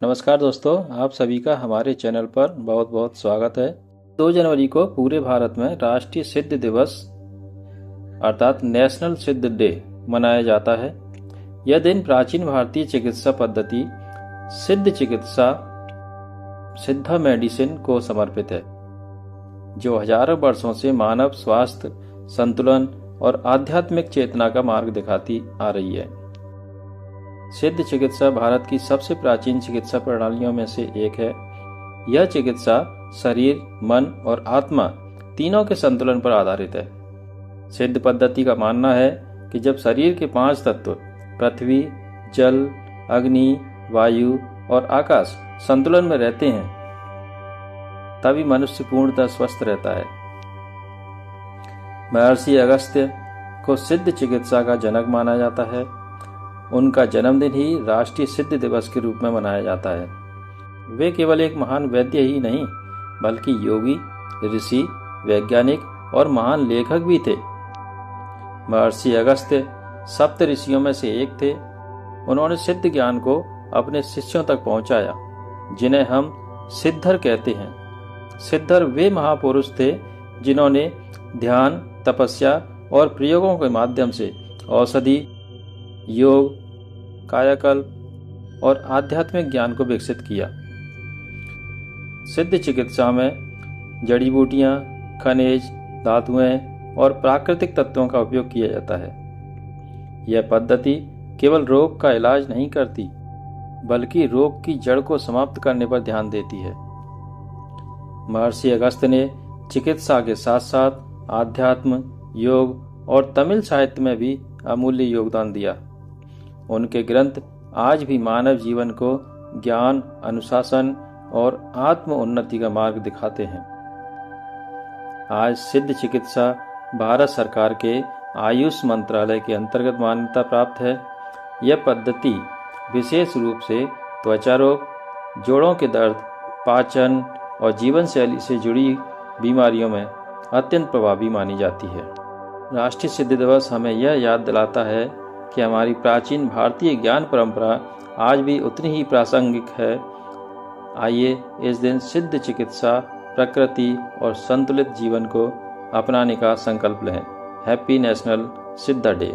नमस्कार दोस्तों, आप सभी का हमारे चैनल पर बहुत बहुत स्वागत है। 2 जनवरी को पूरे भारत में राष्ट्रीय सिद्ध दिवस अर्थात नेशनल सिद्ध डे मनाया जाता है। यह दिन प्राचीन भारतीय चिकित्सा पद्धति सिद्ध चिकित्सा सिद्धा मेडिसिन को समर्पित है, जो हजारों वर्षों से मानव स्वास्थ्य, संतुलन और आध्यात्मिक चेतना का मार्ग दिखाती आ रही है। सिद्ध चिकित्सा भारत की सबसे प्राचीन चिकित्सा प्रणालियों में से एक है। यह चिकित्सा शरीर, मन और आत्मा तीनों के संतुलन पर आधारित है। सिद्ध पद्धति का मानना है कि जब शरीर के 5 तत्व पृथ्वी, जल, अग्नि, वायु और आकाश संतुलन में रहते हैं, तभी मनुष्य पूर्णतः स्वस्थ रहता है। महर्षि अगस्त्य को सिद्ध चिकित्सा का जनक माना जाता है। उनका जन्मदिन ही राष्ट्रीय सिद्ध दिवस के रूप में मनाया जाता है। वे केवल एक महान वैद्य ही नहीं, बल्कि योगी, ऋषि, वैज्ञानिक और महान लेखक भी थे। महर्षि अगस्त्य सप्त ऋषियों में से एक थे। उन्होंने सिद्ध ज्ञान को अपने शिष्यों तक पहुंचाया, जिन्हें हम सिद्धर कहते हैं। सिद्धर वे महापुरुष थे जिन्होंने ध्यान, तपस्या और प्रयोगों के माध्यम से औषधि, योग, कायाकल्प और आध्यात्मिक ज्ञान को विकसित किया। सिद्ध चिकित्सा में जड़ी बूटियां, खनिज, धातुएं और प्राकृतिक तत्वों का उपयोग किया जाता है। यह पद्धति केवल रोग का इलाज नहीं करती, बल्कि रोग की जड़ को समाप्त करने पर ध्यान देती है। महर्षि अगस्त्य ने चिकित्सा के साथ साथ आध्यात्म, योग और तमिल साहित्य में भी अमूल्य योगदान दिया। उनके ग्रंथ आज भी मानव जीवन को ज्ञान, अनुशासन और आत्म उन्नति का मार्ग दिखाते हैं। आज सिद्ध चिकित्सा भारत सरकार के आयुष मंत्रालय के अंतर्गत मान्यता प्राप्त है। यह पद्धति विशेष रूप से त्वचा रोग, जोड़ों के दर्द, पाचन और जीवन शैली से जुड़ी बीमारियों में अत्यंत प्रभावी मानी जाती है। राष्ट्रीय सिद्ध दिवस हमें यह याद दिलाता है कि हमारी प्राचीन भारतीय ज्ञान परंपरा आज भी उतनी ही प्रासंगिक है। आइए इस दिन सिद्ध चिकित्सा, प्रकृति और संतुलित जीवन को अपनाने का संकल्प लें। हैप्पी नेशनल सिद्धा डे।